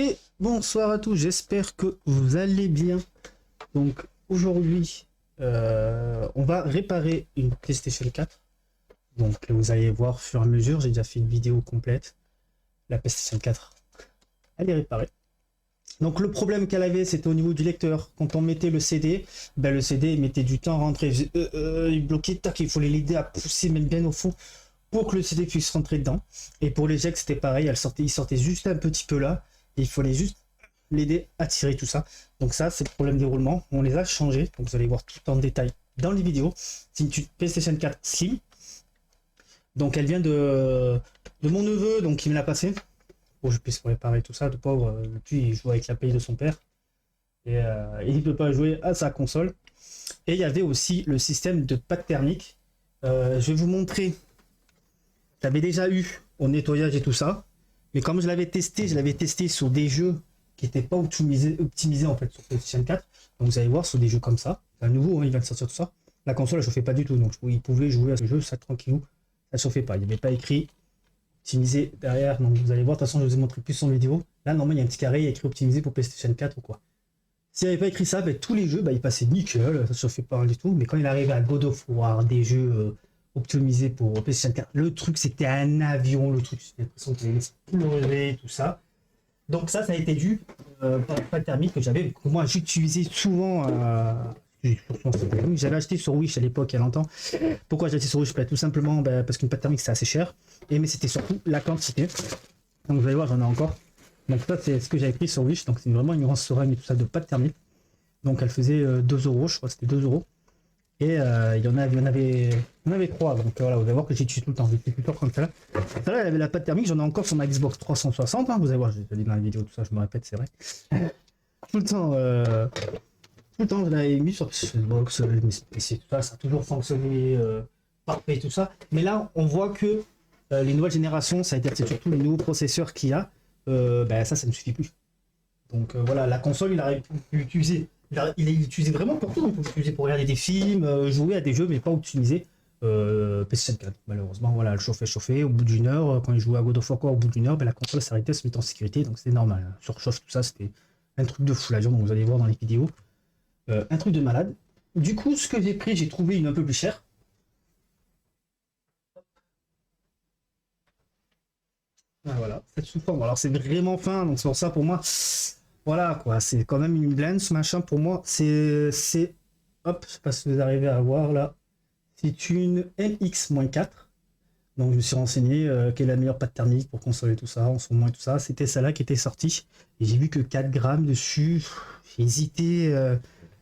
Et bonsoir à tous, j'espère que vous allez bien. Donc aujourd'hui, on va réparer une PlayStation 4. Donc vous allez voir au fur et à mesure, j'ai déjà fait une vidéo complète. La PlayStation 4, elle est réparée. Donc le problème qu'elle avait, c'était au niveau du lecteur. Quand on mettait le CD, ben, le CD il mettait du temps à rentrer. Il bloquait, tac, il fallait l'aider à pousser même bien au fond pour que le CD puisse rentrer dedans. Et pour les jacks, c'était pareil, il sortait juste un petit peu là. Et il fallait juste l'aider à tirer tout ça. Donc ça, c'est le problème des roulements. On les a changés. Donc vous allez voir tout en détail dans les vidéos. C'est une PlayStation 4 Slim. Donc elle vient de mon neveu, donc il me l'a passé pour que je puisse réparer tout ça. Le pauvre, depuis il joue avec la paye de son père. Et il ne peut pas jouer à sa console. Et il y avait aussi le système de pâte thermique. Je vais vous montrer. J'avais déjà eu au nettoyage et tout ça. Mais comme je l'avais testé sur des jeux qui n'étaient pas optimisés en fait sur PlayStation 4. Donc vous allez voir sur des jeux comme ça. C'est un nouveau, hein, il vient de sortir tout ça. La console elle chauffait pas du tout. Donc il pouvait jouer à ce jeu, ça tranquillou. Ça chauffait pas. Il n'y avait pas écrit optimisé derrière. Donc vous allez voir, de toute façon je vous ai montré plus en vidéo. Là normalement il y a un petit carré écrit optimisé pour PlayStation 4 ou quoi. S'il n'y avait pas écrit ça, ben, tous les jeux ils passaient nickel, ça chauffait pas du tout. Mais quand il arrivait à God of War, des jeux optimisés pour PlayStation 4, le truc c'était un avion, le truc j'ai l'impression qu'il allait exploser, tout ça. Donc ça a été dû par la pâte thermique que j'avais, que moi j'utilisais souvent. J'avais acheté sur Wish à l'époque, il y a longtemps. Pourquoi j'ai acheté sur Wish? Tout simplement parce qu'une pâte thermique c'est assez cher, mais c'était surtout la quantité. Donc vous allez voir, j'en ai encore. Donc ça c'est ce que j'avais pris sur Wish, donc c'est vraiment une grande seringue et tout ça de pâte thermique. Donc elle faisait 2 €, je crois que c'était 2 €. Et il y en avait 3, donc voilà, vous allez voir que j'utilise tout le temps, j'utilise tout le temps comme ça. Ça là, elle avait la pâte thermique, j'en ai encore sur ma Xbox 360, hein, vous allez voir, j'ai dit dans la vidéo, tout ça, je me répète, c'est vrai. Tout le temps, je l'avais mis sur Xbox, PC, tout ça, ça a toujours fonctionné parfait, tout ça. Mais là, on voit que les nouvelles générations, c'est surtout les nouveaux processeurs qu'il y a, ça ne suffit plus. Donc voilà, la console, il aurait pu utiliser. Il est utilisé vraiment pour tout. Il peut l'utiliser pour regarder des films, jouer à des jeux, mais pas optimiser PS4. Malheureusement, voilà, le chauffait. Au bout d'une heure, quand il jouait à God of War, au bout d'une heure, la console s'arrêtait, se mettait en sécurité, donc c'était normal. Surchauffe, tout ça, c'était un truc de fou, là, donc vous allez voir dans les vidéos. Un truc de malade. Du coup, ce que j'ai pris, j'ai trouvé une un peu plus chère. Ah, voilà, cette sous-forme. Alors, c'est vraiment fin, donc c'est pour ça, pour moi. Voilà quoi, c'est quand même une blende ce machin pour moi. C'est hop, je sais pas si vous arrivez à voir là. C'est une MX-4. Donc je me suis renseigné quelle est la meilleure pâte thermique pour console et tout ça, en ce moment et tout ça. C'était celle-là qui était sortie. Et j'ai vu que 4 grammes dessus. J'ai hésité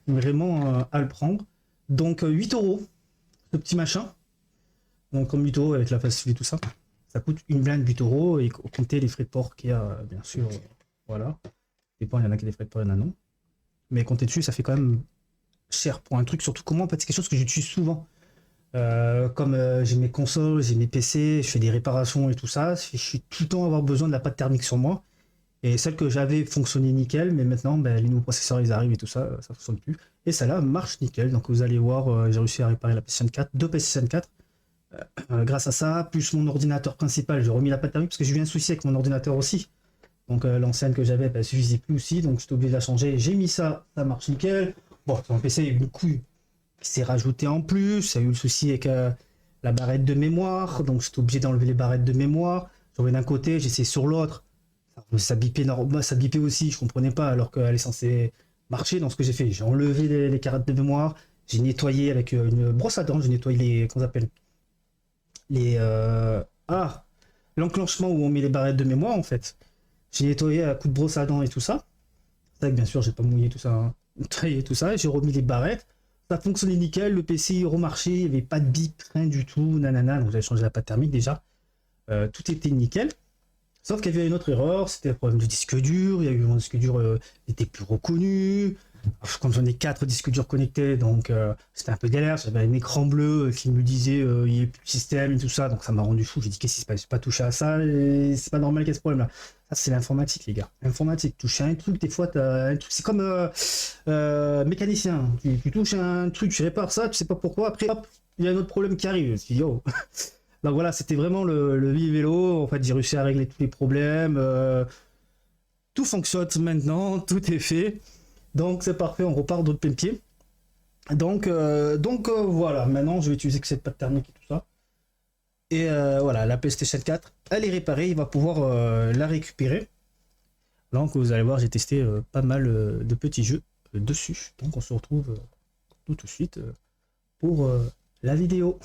vraiment à le prendre. Donc 8 €, ce petit machin. Donc comme 8 € avec la facilité et tout ça. Ça coûte une blinde 8 € et compter les frais de port qu'il y a, bien sûr. Voilà. Il y en a qui des frais de port, il y en a non. Mais compter dessus, ça fait quand même cher pour un truc, surtout comment, en fait, c'est quelque chose que j'utilise souvent. Comme j'ai mes consoles, j'ai mes PC, je fais des réparations et tout ça, je suis tout le temps à avoir besoin de la pâte thermique sur moi. Et celle que j'avais fonctionnait nickel, mais maintenant, les nouveaux processeurs, ils arrivent et tout ça, ça fonctionne plus. Et celle-là marche nickel, donc vous allez voir, j'ai réussi à réparer la PlayStation 4, deux PlayStation 4. Grâce à ça, plus mon ordinateur principal, j'ai remis la pâte thermique parce que j'ai eu un souci avec mon ordinateur aussi. Donc l'ancienne que j'avais, elle suffisait plus aussi, donc j'étais obligé de la changer. J'ai mis ça, ça marche nickel. Bon, sur mon PC, il y a eu une couille qui s'est rajoutée en plus. Il y a eu le souci avec la barrette de mémoire, donc j'étais obligé d'enlever les barrettes de mémoire. J'en vais d'un côté, j'essaie sur l'autre. Ça bipait, ça bipait aussi, je comprenais pas, alors qu'elle est censée marcher. Dans ce que j'ai fait, j'ai enlevé les carrettes de mémoire, j'ai nettoyé avec une brosse à dents, j'ai nettoyé les, comment ça s'appelle, l'enclenchement où on met les barrettes de mémoire en fait. J'ai nettoyé à coup de brosse à dents et tout ça. C'est vrai que bien sûr, j'ai pas mouillé tout ça, hein. Nettoyé tout ça, j'ai remis les barrettes. Ça fonctionnait nickel, le PC remarchait, il n'y avait pas de bip, rien du tout, nanana. Donc j'avais changé la pâte thermique déjà. Tout était nickel. Sauf qu'il y avait une autre erreur, c'était le problème du disque dur. Il y a eu mon disque dur n'était plus reconnu. Comme j'en ai 4 disques durs connectés, donc c'était un peu galère. J'avais un écran bleu qui me disait il n'y a plus de système et tout ça, donc ça m'a rendu fou. J'ai dit qu'est-ce qui se passe, j'ai pas touché à ça, et c'est pas normal qu'il y ait ce problème là. Ça c'est l'informatique les gars, informatique, toucher un truc, des fois t'as un truc, c'est comme mécanicien, tu touches un truc, tu répares ça, tu sais pas pourquoi, après hop, il y a un autre problème qui arrive, tu dis yo. Donc voilà, c'était vraiment le vélo, en fait j'ai réussi à régler tous les problèmes. tout fonctionne maintenant, tout est fait. Donc c'est parfait, on repart de plein pied. Donc voilà, maintenant je vais utiliser que cette patte thermique et tout ça. Et voilà, la PlayStation 4, elle est réparée, il va pouvoir la récupérer. Donc vous allez voir, j'ai testé pas mal de petits jeux dessus. Donc on se retrouve tout de suite pour la vidéo.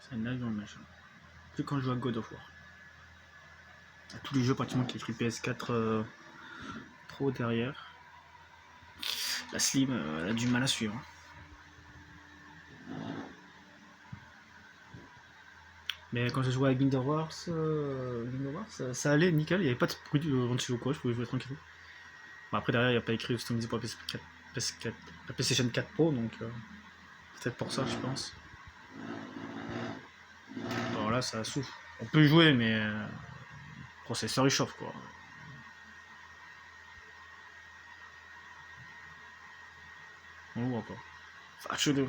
C'est un avion machin. C'est quand je joue à God of War. À tous les jeux pratiquement qui est écrit PS4 Pro derrière. La Slim elle a du mal à suivre. Mais quand j'ai joué à Guild Wars, ça allait nickel, il n'y avait pas de bruit ventilé ou quoi, je pouvais jouer tranquille. Bon, après derrière il n'y a pas écrit customisé pour la PS4, la PlayStation 4 Pro, donc peut-être pour ça je pense. Alors là ça souffle. On peut y jouer mais le processeur il chauffe quoi. On le voit pas. Fâche de.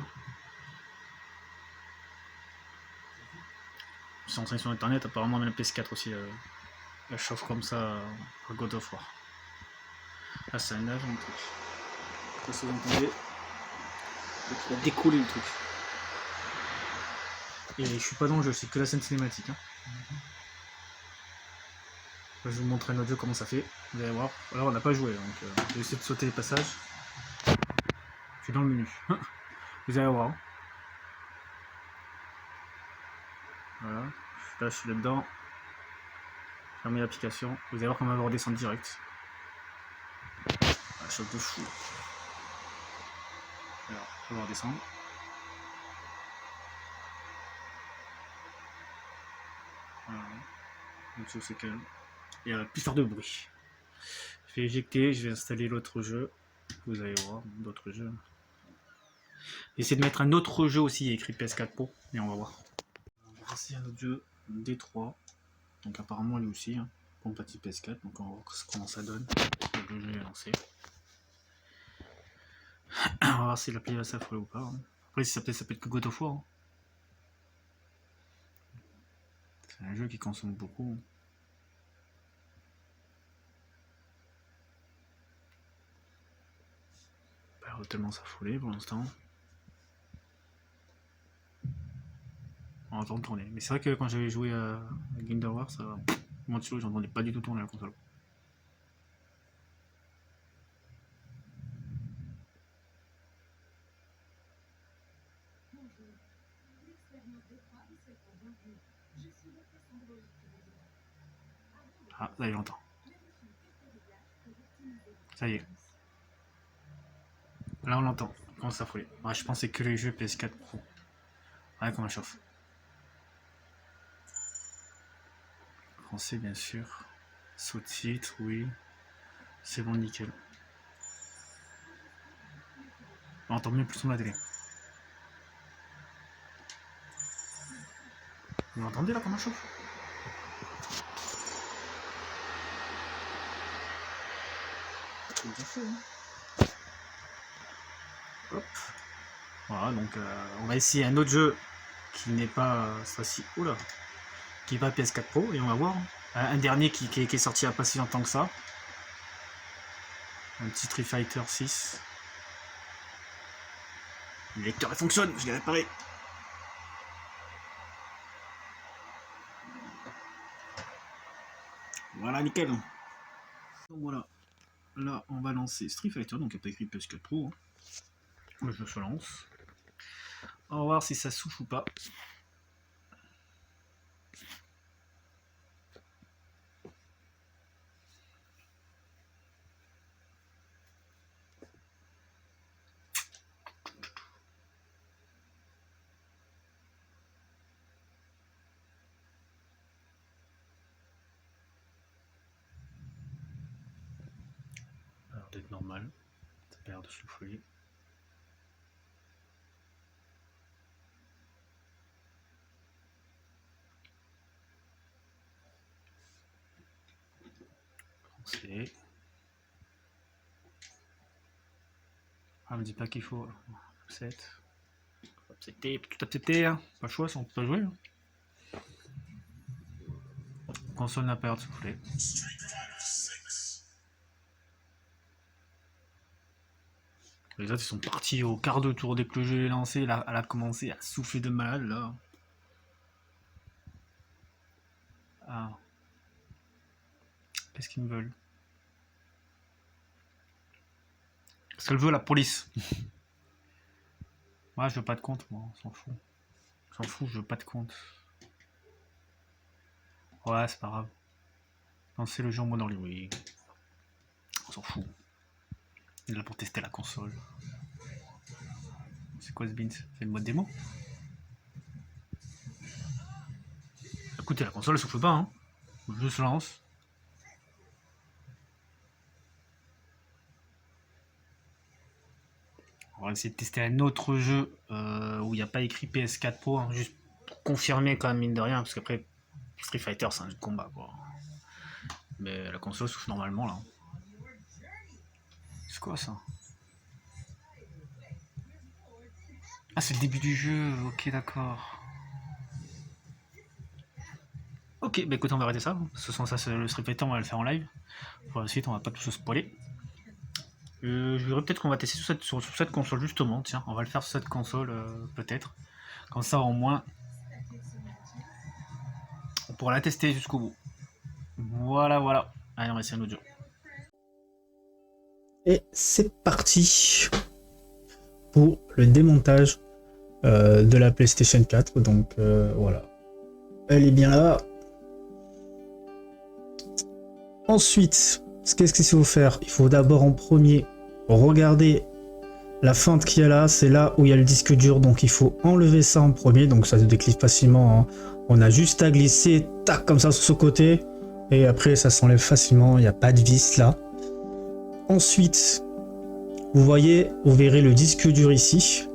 Je suis rentré sur internet, apparemment même la PS4 aussi elle chauffe comme ça à God of War. Là c'est un agent le truc. Je sais pas si vous entendez. Donc il a décollé le truc. Et je suis pas dans le jeu, c'est que la scène cinématique. Hein. Je vais vous montrer un autre jeu comment ça fait. Vous allez voir. Alors on n'a pas joué, donc je vais essayer de sauter les passages. Je suis dans le menu. Vous allez voir. Voilà. Là je suis là-dedans. Fermez l'application. Vous allez voir comment elle va redescendre direct. Ah, choc de fou. Alors, on va redescendre. Voilà. Donc ça c'est calme. Et elle va plus faire de bruit. Je vais éjecter, je vais installer l'autre jeu. Vous allez voir, d'autres jeux. J'essaie de mettre un autre jeu aussi écrit PS4 Pro, et on va voir. Voici un autre jeu, D3. Donc apparemment lui aussi, hein, compatible PS4. Donc on va voir comment ça donne. Le jeu est lancé. On va voir si l'appli va s'affoler ou pas. Hein. Après si ça peut être que God of War. Hein. C'est un jeu qui consomme beaucoup. Pas tellement s'affoler pour l'instant. On entend tourner. Mais c'est vrai que quand j'avais joué à Guild Wars, moi j'entendais pas du tout tourner la console. Ah, là il entend. Ça y est. Là on l'entend. Comment ça fout. Ouais, je pensais que les jeux PS4 Pro. Ouais, comment elle chauffe. Français bien sûr. Sous-titres, oui. C'est bon, nickel. On entend mieux plus sur la télé. Vous l'entendez là comment elle chauffe? Hop. Voilà, donc on va essayer un autre jeu qui n'est pas cette fois-ci. Oula. Qui n'est pas PS4 Pro et on va voir. Un dernier qui est sorti il n'y a pas si longtemps que ça. Un petit Street Fighter 6. Le lecteur il fonctionne, je l'ai réparé. Voilà, nickel. Donc voilà. Là, on va lancer Street Fighter, donc il n'y a pas écrit PS4 Pro. Hein. Le jeu se lance. On va voir si ça souffle ou pas. être normal. Ça a l'air de souffler. Français. Ah, me dis pas qu'il faut 7. Accepter, tout accepter, hein. Pas le choix, on peut pas jouer. Hein. Console n'a pas l'air de souffler. Les autres ils sont partis au quart de tour dès que le jeu est lancé, là, elle a commencé à souffler de malade là. Ah. Qu'est-ce qu'ils me veulent? Qu'est-ce qu'elle veut la police? Moi je veux pas de compte, moi, on s'en fout. On s'en fout, je veux pas de compte. Ouais, c'est pas grave. Lancer le jeu en mode en ligne, oui. On s'en fout. Il est là pour tester la console. C'est quoi ce beans? C'est le mode démo? Écoutez, la console elle souffle pas, hein. Le jeu se lance. On va essayer de tester un autre jeu où il n'y a pas écrit PS4 Pro, hein, juste pour confirmer quand même, mine de rien, parce qu'après Street Fighter c'est un jeu de combat quoi. Mais la console souffle normalement là. C'est quoi ça? Ah, c'est le début du jeu, ok d'accord. Ok, bah écoute, on va arrêter ça. Ce sont ça, le Street Fighter, on va le faire en live. Pour la suite, on va pas tout se spoiler. Je dirais peut-être qu'on va tester sur cette console justement, tiens, on va le faire sur cette console peut-être. Comme ça au moins, on pourra la tester jusqu'au bout. Voilà, voilà. Allez, on va essayer un autre jeu. Et c'est parti pour le démontage de la PlayStation 4. Donc voilà, elle est bien là. Ensuite, qu'est-ce qu'il faut faire? Il faut d'abord en premier regarder la fente qu'il y a là. C'est là où il y a le disque dur, donc il faut enlever ça en premier. Donc ça se déclisse facilement, hein. On a juste à glisser, tac, comme ça sur ce côté. Et après ça s'enlève facilement, il n'y a pas de vis là. Ensuite, vous voyez, vous verrez le disque dur ici.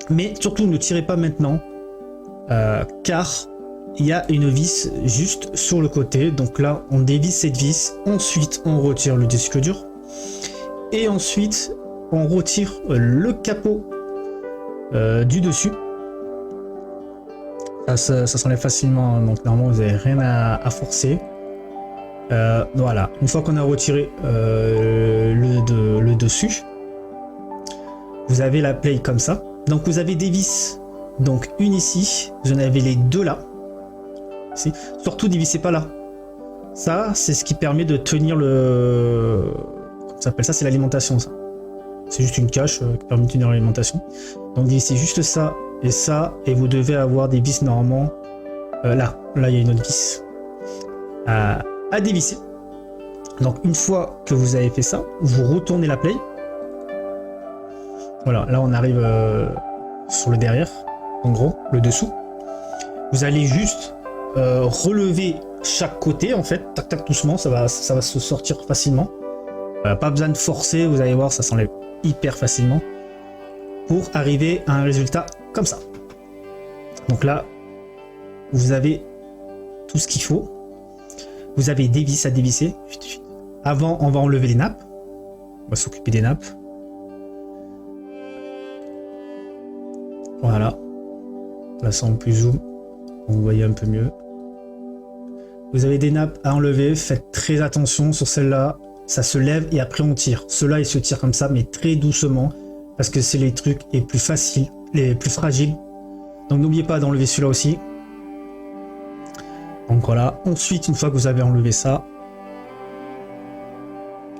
Mais surtout ne tirez pas maintenant, car il y a une vis juste sur le côté. Donc là, on dévisse cette vis. Ensuite, on retire le disque dur. Et ensuite, on retire le capot du dessus. Ça s'enlève facilement. Donc normalement, vous n'avez rien à forcer. Voilà. Une fois qu'on a retiré le dessus, vous avez la play comme ça. Donc vous avez des vis. Donc une ici. Vous en avez les deux là. Surtout dévissez pas là. Ça, c'est ce qui permet de tenir le... Comment ça s'appelle ça? C'est l'alimentation, ça. C'est juste une cache qui permet de tenir l'alimentation. Donc dévissez juste ça et ça. Et vous devez avoir des vis normalement. Là, il y a une autre vis à dévisser. Donc une fois que vous avez fait ça, vous retournez la play. Voilà, là on arrive sur le derrière. En gros, le dessous. Vous allez juste relever chaque côté en fait, tac tac doucement, ça va se sortir facilement. Pas besoin de forcer, vous allez voir, ça s'enlève hyper facilement pour arriver à un résultat comme ça. Donc là, vous avez tout ce qu'il faut. Vous avez des vis à dévisser. Avant, on va enlever les nappes. On va s'occuper des nappes. Voilà. Là, ça en plus zoom. Vous voyez un peu mieux. Vous avez des nappes à enlever, faites très attention sur celle-là, ça se lève et après on tire. Ceux-là ils se tirent comme ça mais très doucement parce que c'est les trucs les plus faciles, les plus fragiles. Donc n'oubliez pas d'enlever celui-là aussi. Donc voilà, ensuite une fois que vous avez enlevé ça,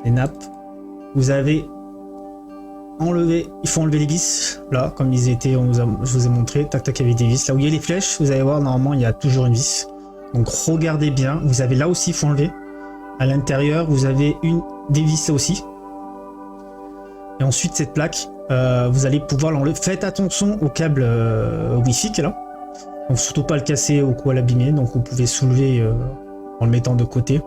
les nappes, vous avez enlevé, il faut enlever les vis, là comme ils étaient, je vous ai montré, tac tac il y avait des vis, là où il y a les flèches, vous allez voir normalement il y a toujours une vis. Donc regardez bien, vous avez là aussi, il faut enlever. À l'intérieur, vous avez des vis aussi. Et ensuite, cette plaque, vous allez pouvoir l'enlever. Faites attention au câble Wi-Fi qui est là. Donc surtout pas le casser ou quoi l'abîmer. Donc vous pouvez soulever en le mettant de côté.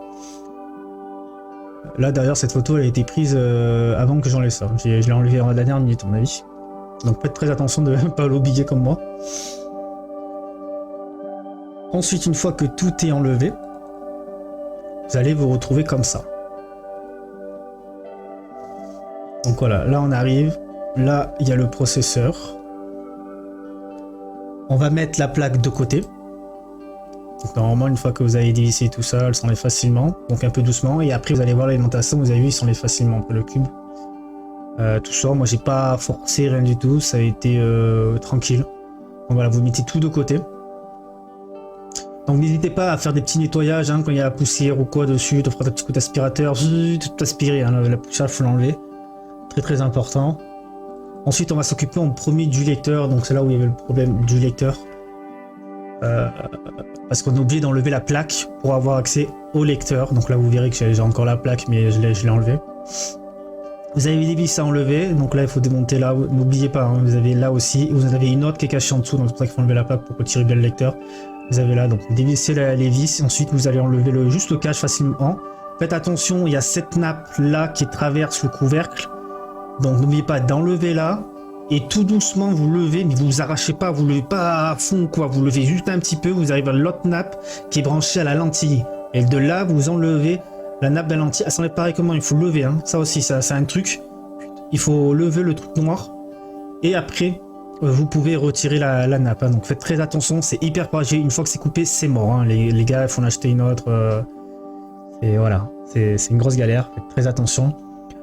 là d'ailleurs cette photo elle a été prise avant que j'enlève ça. Je l'ai enlevé en la dernière minute à mon avis. Donc faites très attention de ne pas l'oublier comme moi. Ensuite, une fois que tout est enlevé, vous allez vous retrouver comme ça. Donc voilà, là on arrive. Là, il y a le processeur. On va mettre la plaque de côté. Donc normalement, une fois que vous avez dévissé tout ça, elle s'enlève facilement. Donc un peu doucement. Et après, vous allez voir l'alimentation. Vous avez vu, il s'enlève facilement après le cube. Tout ça, moi j'ai pas forcé rien du tout. Ça a été tranquille. Donc voilà, vous mettez tout de côté. Donc n'hésitez pas à faire des petits nettoyages hein, quand il y a la poussière ou quoi dessus. Tu feras un petit coup d'aspirateur. Tout aspirer. Hein, la poussière, il faut l'enlever. Très très important. Ensuite, on va s'occuper en premier du lecteur. Donc c'est là où il y avait le problème du lecteur. Parce qu'on est obligé d'enlever la plaque pour avoir accès au lecteur. Donc là, vous verrez que j'ai encore la plaque, mais je l'ai enlevée. Vous avez des vis à enlever. Donc là, il faut démonter là. N'oubliez pas, hein, vous avez là aussi. Vous en avez une autre qui est cachée en dessous. Donc c'est pour ça qu'il faut enlever la plaque pour retirer bien le lecteur. Vous avez là, donc dévissez les vis. Ensuite, vous allez enlever juste le cache facilement. Faites attention, il y a cette nappe là qui traverse le couvercle. Donc n'oubliez pas d'enlever là et tout doucement vous levez, mais vous arrachez pas, vous levez pas à fond quoi, vous levez juste un petit peu, vous arrivez à l'autre nappe qui est branchée à la lentille et de là vous enlevez la nappe de la lentille. Elle s'enlève pareil comment il faut lever, hein. Ça aussi ça c'est un truc, il faut lever le truc noir et après vous pouvez retirer la nappe, hein. Donc faites très attention, c'est hyper fragile, une fois que c'est coupé c'est mort, hein. Les gars il faut en acheter une autre et voilà, c'est une grosse galère, faites très attention.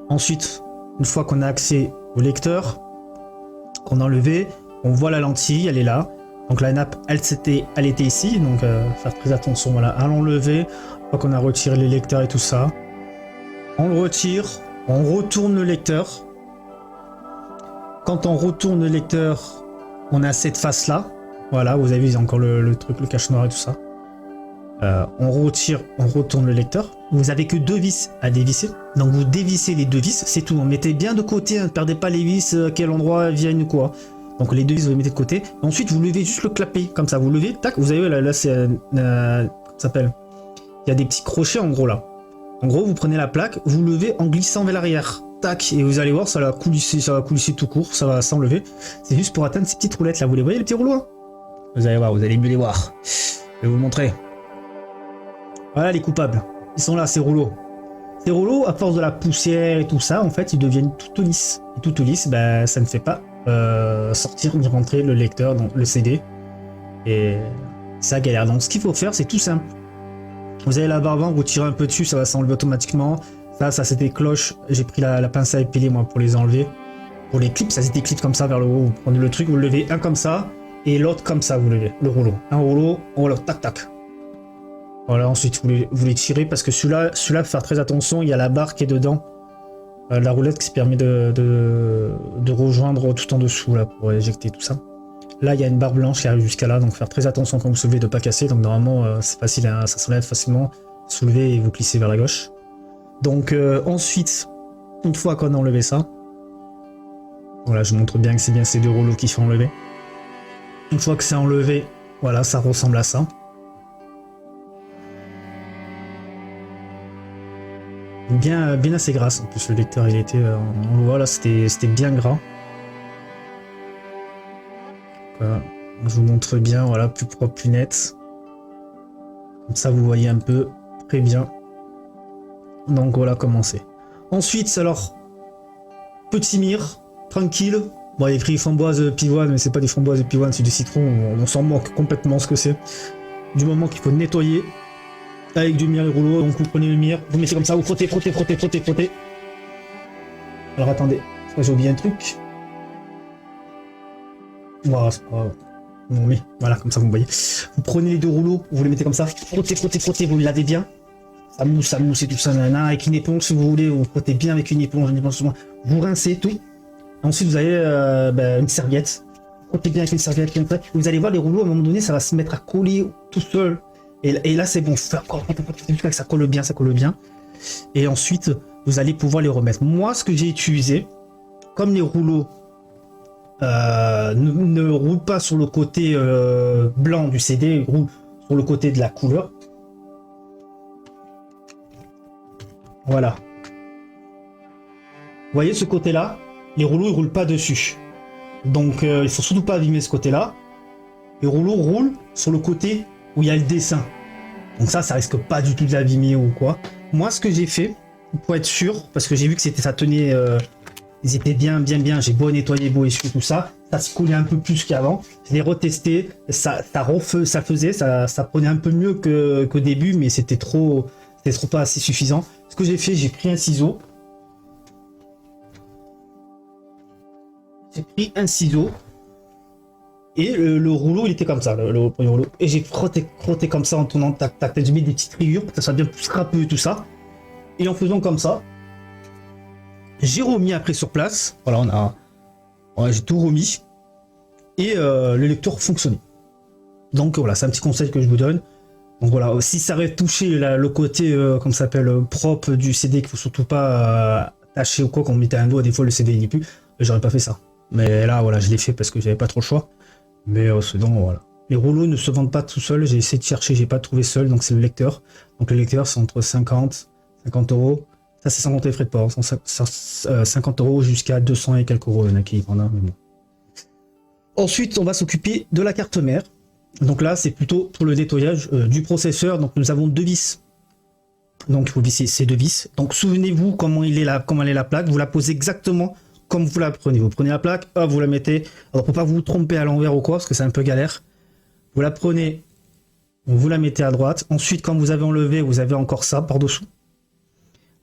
Ensuite, une fois qu'on a accès au lecteur, qu'on a enlevé, on voit la lentille, elle est là. Donc la nappe, elle était ici, donc faire très attention, voilà, à l'enlever. Une fois qu'on a retiré les lecteurs et tout ça, on le retire, on retourne le lecteur. Quand on retourne le lecteur, on a cette face-là. Voilà, vous avez vu, il y a encore le truc, le cache noir et tout ça. On retire, on retourne le lecteur. Vous avez que 2 vis à dévisser. Donc vous dévissez les 2 vis, c'est tout. Mettez bien de côté, hein, ne perdez pas les vis, à quel endroit viennent ou quoi. Donc les 2 vis, vous les mettez de côté. Ensuite, vous levez juste le clapet, comme ça. Vous levez, tac, vous avez là c'est... ça s'appelle... Il y a des petits crochets en gros là. En gros, vous prenez la plaque, vous levez en glissant vers l'arrière. Tac, et vous allez voir, ça va coulisser tout court, ça va s'enlever. C'est juste pour atteindre ces petites roulettes là. Vous les voyez les petits rouleaux? Vous allez voir, vous allez mieux les voir. Je vais vous le montrer. Voilà les coupables, ils sont là, ces rouleaux. Ces rouleaux, à force de la poussière et tout ça, en fait, ils deviennent tout lisses. Et tout lisse, bah, ça ne fait pas sortir ni rentrer le lecteur, donc le CD. Et ça galère. Donc ce qu'il faut faire, c'est tout simple. Vous avez la barbe, vous tirez un peu dessus, ça va s'enlever automatiquement. Ça c'est des cloches. J'ai pris la pince à épiler moi pour les enlever. Pour les clips, ça c'est des clips comme ça vers le haut. Vous prenez le truc, vous le levez un comme ça et l'autre comme ça, vous levez le rouleau. Un rouleau, voilà, tac tac. Voilà, ensuite vous les tirez parce que celui-là, faut faire très attention, il y a la barre qui est dedans. La roulette qui permet de rejoindre tout en dessous là pour éjecter tout ça. Là il y a une barre blanche qui arrive jusqu'à là, donc faire très attention quand vous soulevez de ne pas casser. Donc normalement c'est facile, hein, ça s'enlève facilement. Soulevez et vous glissez vers la gauche. Donc ensuite, une fois qu'on a enlevé ça, voilà, je montre bien que c'est bien ces 2 rouleaux qui sont enlevés. Une fois que c'est enlevé, voilà, ça ressemble à ça. Bien assez grasse en plus, le lecteur il était voilà, c'était bien gras. Voilà, je vous montre bien, voilà, plus propre, plus net, comme ça vous voyez un peu très bien. Donc voilà comment c'est. Ensuite, alors petit mire tranquille. Bon, il est pris framboise pivoine, mais c'est pas des framboises pivoine, c'est du citron, on s'en moque complètement ce que c'est. Du moment qu'il faut nettoyer avec du mire et rouleau, donc vous prenez le mire, vous mettez comme ça, vous frottez. Alors attendez, j'ai oublié un truc. Voilà, c'est pas grave. Non mais voilà, comme ça vous voyez. Vous prenez les 2 rouleaux, vous les mettez comme ça, frottez, vous les lavez bien. Ça mousse et tout ça, nanana, avec une éponge si vous voulez, vous frottez bien avec une éponge vous rincez tout. Ensuite vous avez une serviette, frottez bien avec une serviette, vous allez voir les rouleaux à un moment donné ça va se mettre à coller tout seul. Et là c'est bon, jusqu'à que ça colle bien. Et ensuite vous allez pouvoir les remettre. Moi ce que j'ai utilisé, comme les rouleaux ne roulent pas sur le côté blanc du CD, ils roulent sur le côté de la couleur. Voilà, Vous voyez ce côté-là, les rouleaux ils roulent pas dessus. Donc il faut surtout pas abîmer ce côté-là. Les rouleaux roulent sur le côté où il y a le dessin. Donc ça risque pas du tout de l'abîmer ou quoi. Moi ce que j'ai fait, pour être sûr, parce que j'ai vu que ça tenait, ils étaient bien, j'ai beau nettoyer, beau essuyer tout ça, ça se coulait un peu plus qu'avant. Je l'ai retesté, ça prenait un peu mieux qu'au début, mais c'était trop pas assez suffisant. Ce que j'ai fait, j'ai pris un ciseau. Et le rouleau, il était comme ça, le premier rouleau. Et j'ai frotté comme ça en tournant, tac, tac, tac. J'ai mis des petites rayures pour que ça soit bien plus râpeux et tout ça. Et en faisant comme ça, j'ai remis après sur place. Voilà, j'ai tout remis. Et le lecteur fonctionnait. Donc voilà, c'est un petit conseil que je vous donne. Donc voilà, si ça avait touché le côté, comme ça s'appelle, propre du CD, qu'il faut surtout pas tâcher ou quoi, quand on mettait un doigt, des fois le CD il n'y est plus, j'aurais pas fait ça. Mais là, voilà, je l'ai fait parce que j'avais pas trop le choix. Mais sinon, voilà. Les rouleaux ne se vendent pas tout seuls. J'ai essayé de chercher, j'ai pas trouvé seul. Donc c'est le lecteur. Donc le lecteur, c'est entre 50 euros. Ça, c'est sans compter les frais de port. 50 euros jusqu'à 200 et quelques euros. Il y en a qui prennent un, mais bon. Ensuite, on va s'occuper de la carte mère. Donc là, c'est plutôt pour le nettoyage du processeur. Donc nous avons deux vis. Donc il faut visser ces deux vis. Donc souvenez-vous comment elle est la plaque. Vous la posez exactement comme vous la prenez. Vous prenez la plaque, hop, vous la mettez. Alors pour pas vous tromper à l'envers ou quoi, parce que c'est un peu galère. Vous la prenez, vous la mettez à droite. Ensuite, quand vous avez enlevé, vous avez encore ça par-dessous.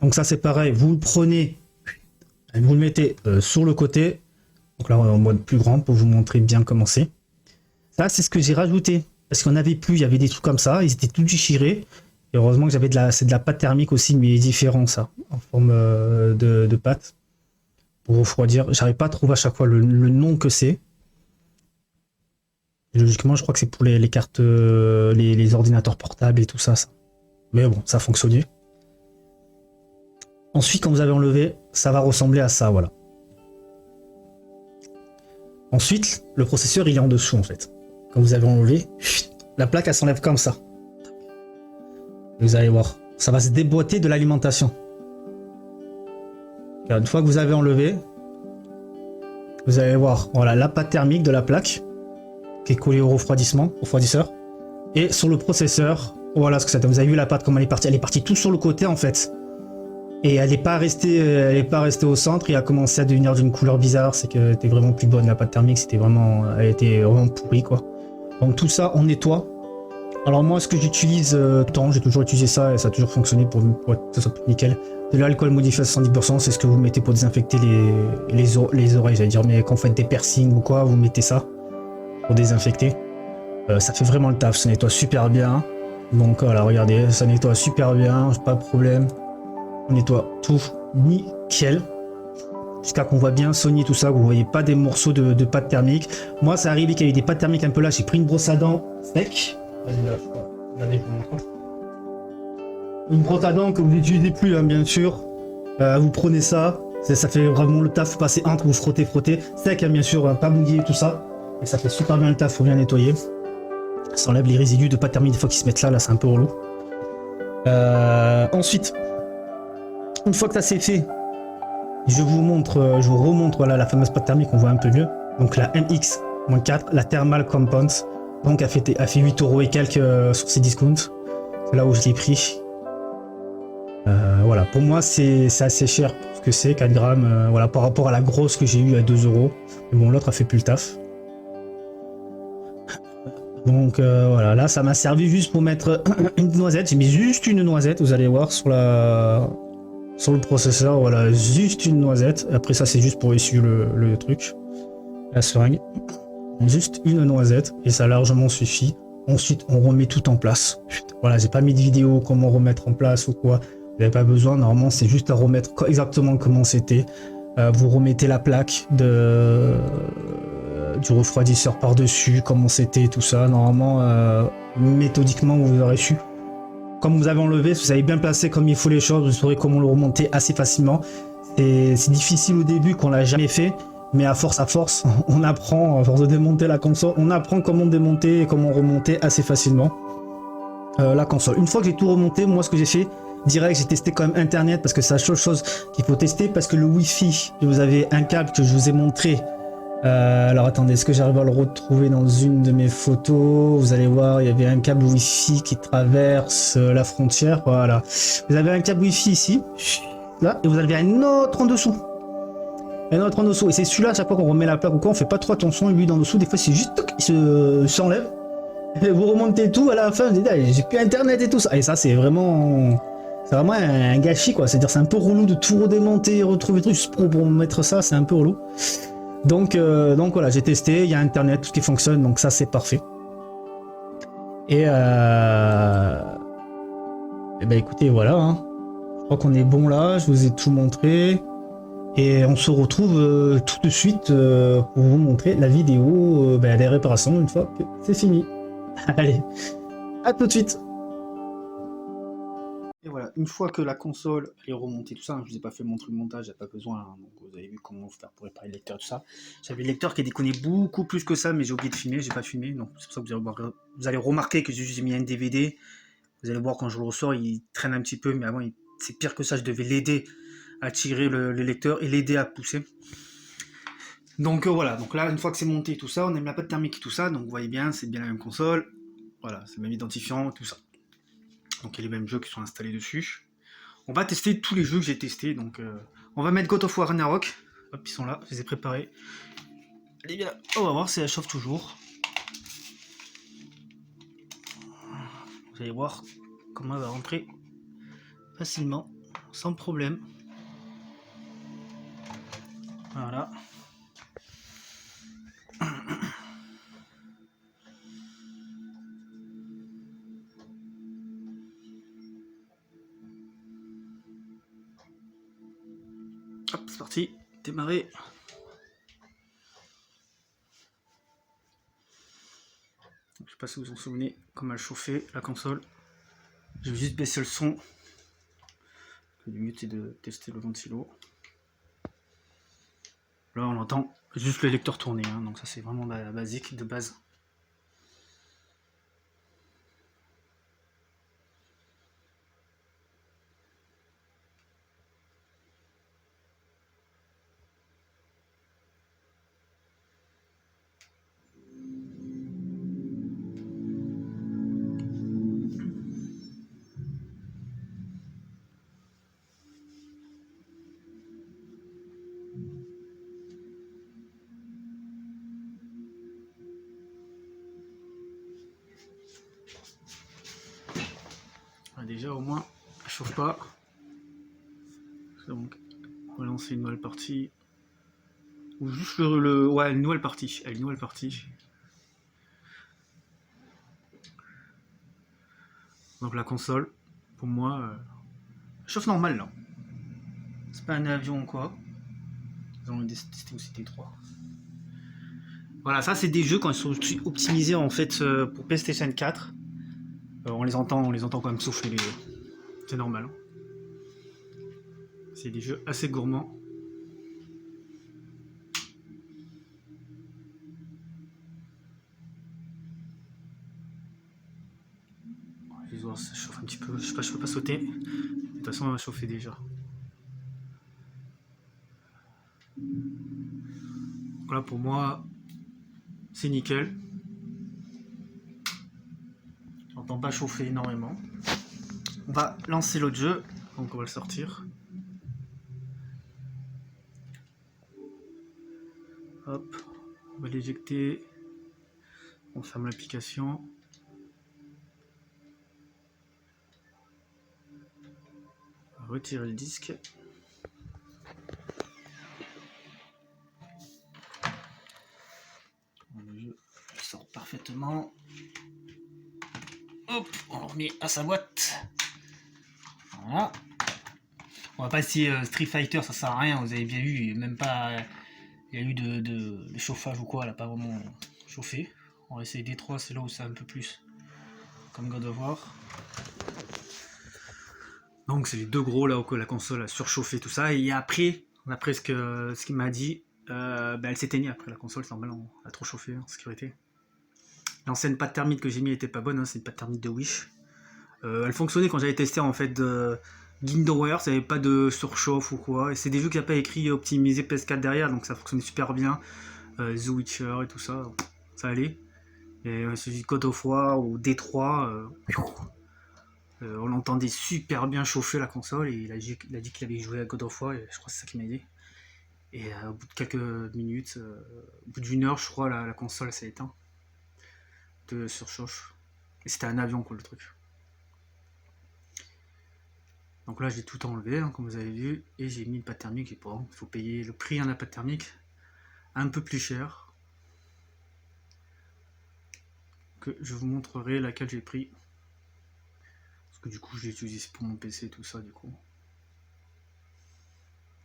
Donc ça c'est pareil, vous le prenez, vous le mettez sur le côté. Donc là en mode plus grand pour vous montrer bien comment c'est. Ça c'est ce que j'ai rajouté. Parce qu'on n'avait plus, il y avait des trucs comme ça, ils étaient tout déchirés. Et heureusement que c'est de la pâte thermique aussi, mais différent ça, en forme de pâte. Pour refroidir, j'arrive pas à trouver à chaque fois le nom que c'est. Logiquement, je crois que c'est pour les cartes, les ordinateurs portables et tout ça. Mais bon, ça a fonctionné. Ensuite, quand vous avez enlevé, ça va ressembler à ça, voilà. Ensuite, le processeur, il est en dessous, en fait. Quand vous avez enlevé, la plaque, elle s'enlève comme ça. Vous allez voir, ça va se déboîter de l'alimentation. Une fois que vous avez enlevé, vous allez voir, voilà, la pâte thermique de la plaque qui est collée au refroidisseur. Et sur le processeur, voilà ce que c'est. Vous avez vu la pâte, comment elle est partie tout sur le côté en fait. Et elle n'est pas restée au centre et a commencé à devenir d'une couleur bizarre. C'est qu'elle était vraiment plus bonne, la pâte thermique, elle était vraiment pourrie quoi. Donc tout ça, on nettoie. Alors moi, ce que j'utilise j'ai toujours utilisé ça et ça a toujours fonctionné pour que ça soit nickel. De l'alcool modifié à 70%, c'est ce que vous mettez pour désinfecter les oreilles, j'allais dire, mais quand vous faites des piercings ou quoi, vous mettez ça pour désinfecter. Ça fait vraiment le taf, ça nettoie super bien. Donc voilà, regardez, ça nettoie super bien, pas de problème. On nettoie tout nickel. Jusqu'à qu'on voit bien Sony tout ça, que vous voyez pas des morceaux de pâte thermique. Moi, ça arrivait qu'il y avait des pâtes thermiques un peu là, j'ai pris une brosse à dents sec. Regardez, je vous montre. Une brosse à dents que vous n'utilisez plus, hein, bien sûr. Vous prenez ça, ça fait vraiment le taf, vous passez entre, vous frottez, sec, hein, bien sûr, pas mouillé, tout ça. Et ça fait super bien le taf, faut bien nettoyer. Ça enlève les résidus de pâte thermique des fois qui se mettent là c'est un peu relou. Ensuite, une fois que ça c'est fait, je vous remontre voilà, la fameuse pâte thermique, on voit un peu mieux. Donc la MX-4, la Thermal Compound. Donc elle fait 8 € et quelques sur ses discounts. C'est là où je l'ai pris. Voilà, pour moi c'est assez cher pour ce que c'est, 4 grammes, voilà, par rapport à la grosse que j'ai eue à 2 €. Mais bon, l'autre a fait plus le taf. Donc voilà, là ça m'a servi juste pour mettre une noisette. J'ai mis juste une noisette, vous allez voir sur le processeur, voilà, juste une noisette. Après ça c'est juste pour essuyer le truc, la seringue. Juste une noisette et ça largement suffit. Ensuite on remet tout en place. Voilà, j'ai pas mis de vidéo comment remettre en place ou quoi. Vous n'avez pas besoin, normalement c'est juste à remettre exactement comment c'était. Vous remettez la plaque du refroidisseur par-dessus, comment c'était, tout ça. Normalement, méthodiquement, vous aurez su. Comme vous avez enlevé, si vous avez bien placé comme il faut les choses, vous saurez comment le remonter assez facilement. C'est difficile au début qu'on l'a jamais fait, mais à force, on apprend, à force de démonter la console, on apprend comment démonter et comment remonter assez facilement la console. Une fois que j'ai tout remonté, moi ce que j'ai fait, direct. J'ai testé quand même Internet parce que c'est la seule chose qu'il faut tester. Parce que le Wi-Fi, vous avez un câble que je vous ai montré. Alors attendez, est-ce que j'arrive à le retrouver dans une de mes photos? Vous allez voir, il y avait un câble Wi-Fi qui traverse la frontière. Voilà. Vous avez un câble Wi-Fi ici. Là, et vous avez un autre en dessous. Un autre en dessous. Et c'est celui-là, à chaque fois qu'on remet la plaque ou quoi, on fait pas trop attention. Lui, en dessous, des fois, c'est juste il s'enlève. Et vous remontez tout à la fin, vous dites, ah, j'ai plus internet et tout ça. Et ça, c'est vraiment un gâchis, quoi. C'est-à-dire, c'est un peu relou de tout redémonter, retrouver tout juste pour mettre ça, c'est un peu relou. Donc voilà, j'ai testé, il y a internet, tout ce qui fonctionne, donc ça, c'est parfait. Et ben écoutez, voilà. Hein. Je crois qu'on est bon là, je vous ai tout montré. Et on se retrouve tout de suite pour vous montrer la vidéo des réparations une fois que c'est fini. Allez, à tout de suite. Et voilà, une fois que la console est remontée, tout ça, hein, je vous ai pas fait montrer le montage, il n'y a pas besoin, hein, donc vous avez vu comment faire pour réparer le lecteur, tout ça. J'avais le lecteur qui déconnait beaucoup plus que ça, mais j'ai oublié de filmer, j'ai pas filmé, donc c'est pour ça que vous allez remarquer que j'ai mis un DVD. Vous allez voir quand je le ressors, il traîne un petit peu, mais avant, c'est pire que ça, je devais l'aider à tirer le lecteur et l'aider à pousser. Donc voilà, donc là, une fois que c'est monté tout ça, on a mis la pâte thermique et tout ça, donc vous voyez bien, c'est bien la même console. Voilà, c'est le même identifiant, tout ça. Donc il y a les mêmes jeux qui sont installés dessus. On va tester tous les jeux que j'ai testés, donc on va mettre God of War Ragnarok. Hop, ils sont là, je les ai préparés. Allez bien, on va voir si elle chauffe toujours. Vous allez voir comment elle va rentrer facilement, sans problème. Voilà. Hop, c'est parti, démarrer. Je sais pas si vous vous en souvenez, comment elle chauffait la console. Je vais juste baisser le son. Le mieux c'est de tester le ventilo. Là on entend juste le lecteur tourner, hein, donc ça c'est vraiment basique, de base. Déjà au moins elle chauffe pas. Donc relancer une nouvelle partie. Ou juste ouais, une nouvelle partie. Une nouvelle partie. Donc la console, pour moi, chauffe normal là. C'est pas un avion ou quoi. Nous allons tester aussi T3. Voilà, ça c'est des jeux quand ils sont optimisés en fait pour PlayStation 4. On les entend quand même souffler les jeux. C'est normal. Hein. C'est des jeux assez gourmands. Je vais voir si ça chauffe un petit peu. Je sais pas, je peux pas sauter. De toute façon, elle va chauffer déjà. Voilà, pour moi, c'est nickel. J'entends pas chauffer énormément. On va lancer l'autre jeu, donc on va le sortir. Hop, on va l'éjecter. On ferme l'application. On va retirer le disque. Le jeu sort parfaitement. Hop, on le remet à sa boîte. Voilà. On va passer Street Fighter, ça sert à rien, vous avez bien vu, même pas. Il y a eu de chauffage ou quoi, elle n'a pas vraiment chauffé. On va essayer D3, c'est là où c'est un peu plus comme God of War. Donc c'est les deux gros là où la console a surchauffé tout ça. Et après, d'après ce qu'il m'a dit, elle s'éteignait après la console, c'est normal, elle a trop chauffé en sécurité. L'ancienne pâte thermique que j'ai mis était pas bonne, hein, c'est une pâte thermique de Wish. Elle fonctionnait quand j'avais testé en fait GameWare, ça n'avait pas de surchauffe ou quoi. Et c'est des jeux qui n'ont pas écrit optimisé PS4 derrière, donc ça fonctionnait super bien. The Witcher et tout ça, ça allait. Et celui de God of War ou D3, on l'entendait super bien chauffer la console et il a dit qu'il avait joué à God of War et je crois que c'est ça qui m'a aidé. Et au bout de quelques minutes, au bout d'une heure, je crois, la console s'est éteinte de surchauffe. Et c'était un avion, quoi, le truc. Donc là, j'ai tout enlevé, hein, comme vous avez vu, et j'ai mis une pâte thermique. Et bon, il faut payer le prix de la pâte thermique un peu plus cher. Que je vous montrerai laquelle j'ai pris. Parce que du coup, je l'ai utilisé pour mon PC et tout ça, du coup.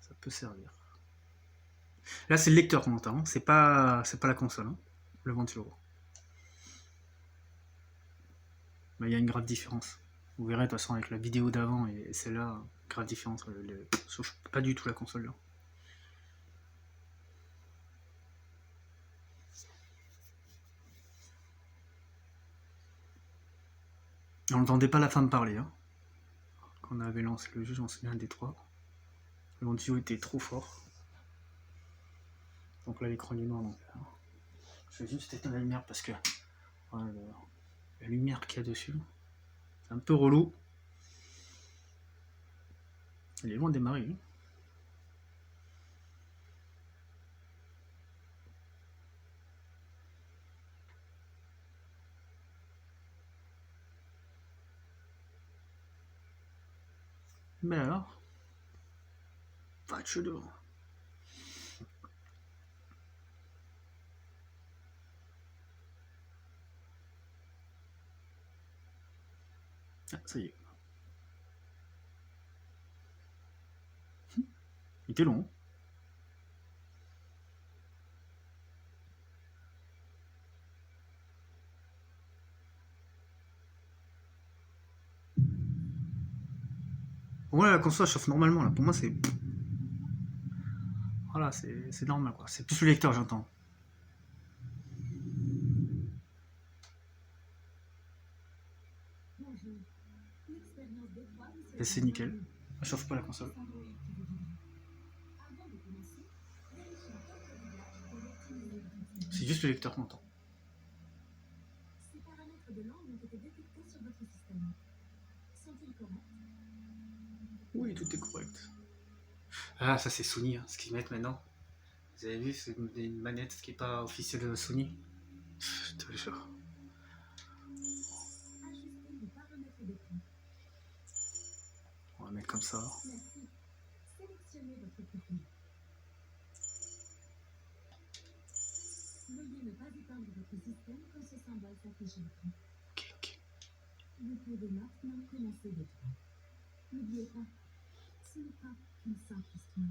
Ça peut servir. Là, c'est le lecteur qu'on entend, hein. C'est pas la console, hein, le ventilo. Mais il y a une grave différence. Vous verrez de toute façon avec la vidéo d'avant et celle-là, grave différence. Sauf pas du tout la console là. On n'entendait pas la femme parler. Hein. Quand on avait lancé le jeu, j'en souviens des trois. Le ventilo était trop fort. Donc là, l'écran est noir. Donc, je vais juste éteindre la lumière parce que voilà, la lumière qu'il y a dessus, c'est un peu relou. Il est loin de démarrer. Hein. Mais alors, patch de. Ah, ça y est. Il était long. Pour moi, la console chauffe normalement. Là. Pour moi, c'est. Voilà, c'est normal quoi. C'est plus le lecteur, j'entends. Et c'est nickel. Ça chauffe pas la console. C'est juste le lecteur qu'on entend. Ces paramètres de langue ont été détectés sur votre système. Sont-ils corrects? Oui, tout est correct. Ah, ça c'est Sony, hein, ce qu'ils mettent maintenant. Vous avez vu, c'est une manette qui n'est pas officielle de Sony. Je te le jure. On va mettre comme ça. Merci. Sélectionnez votre profil. Veuillez ne pas éteindre votre système quand ce symbole s'affiche à l'écran. Ok. Vous pouvez maintenant commencer le droit. N'oubliez pas, ce n'est pas qu'une simple histoire.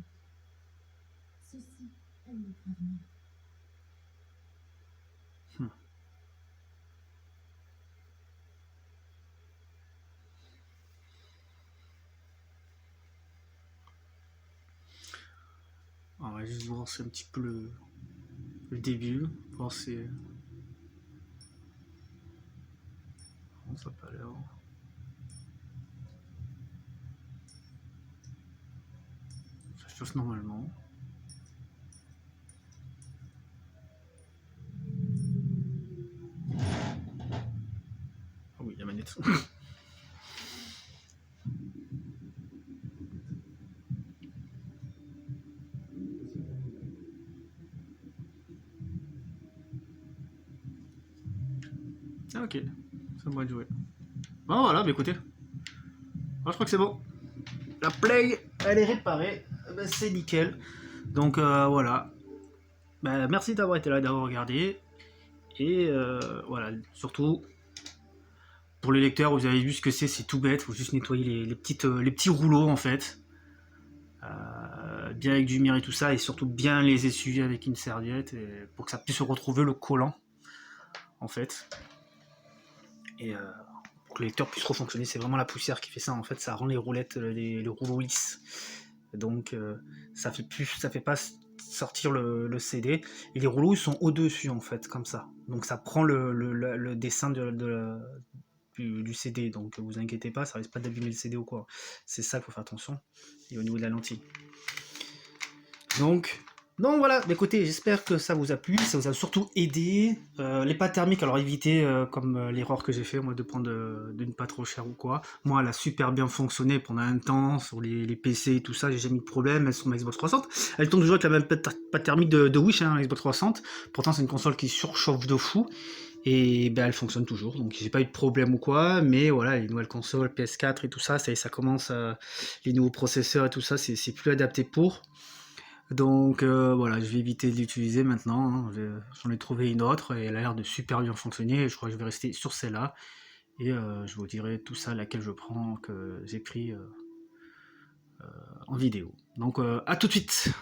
Ceci est notre avenir. On va juste voir un petit peu le début, voir si. Bon, ça n'a pas l'air. Ça chauffe normalement. Ah oui, la manette. Ah ok, ça va jouer. Bon voilà, bah écoutez. Alors, je crois que c'est bon. La play, elle est réparée. Ben, c'est nickel. Donc voilà. Ben, merci d'avoir été là, d'avoir regardé. Et voilà, surtout pour les lecteurs, vous avez vu ce que c'est tout bête. Il faut juste nettoyer les petits rouleaux en fait. Bien avec du mire et tout ça. Et surtout bien les essuyer avec une serviette pour que ça puisse retrouver le collant en fait. Et pour que le lecteur puisse refonctionner, c'est vraiment la poussière qui fait ça en fait, ça rend les roulettes, les rouleaux lisses. Donc ça fait pas sortir le CD. Et les rouleaux ils sont au-dessus en fait, comme ça. Donc ça prend le dessin du du CD, donc vous inquiétez pas, ça risque pas d'abîmer le CD ou quoi. C'est ça qu'il faut faire attention. Et au niveau de la lentille. Donc voilà, écoutez, j'espère que ça vous a plu, ça vous a surtout aidé. Les pâtes thermiques, alors évitez, comme l'erreur que j'ai fait, moi, de prendre d'une pas trop chère ou quoi. Moi, elle a super bien fonctionné pendant un temps, sur les PC et tout ça, j'ai jamais eu de problème, elles sont ma Xbox 360. Elle tourne toujours avec la même pâte thermique de Wish, hein, Xbox 360. Pourtant, c'est une console qui surchauffe de fou. Et ben, elle fonctionne toujours, donc j'ai pas eu de problème ou quoi, mais voilà, les nouvelles consoles, PS4 et tout ça, ça commence à... Les nouveaux processeurs et tout ça, c'est plus adapté pour... Donc voilà, je vais éviter de l'utiliser maintenant, hein. J'en ai trouvé une autre et elle a l'air de super bien fonctionner. Je crois que je vais rester sur celle-là. Et je vous dirai tout ça, laquelle je prends, que j'ai pris en vidéo. Donc à tout de suite.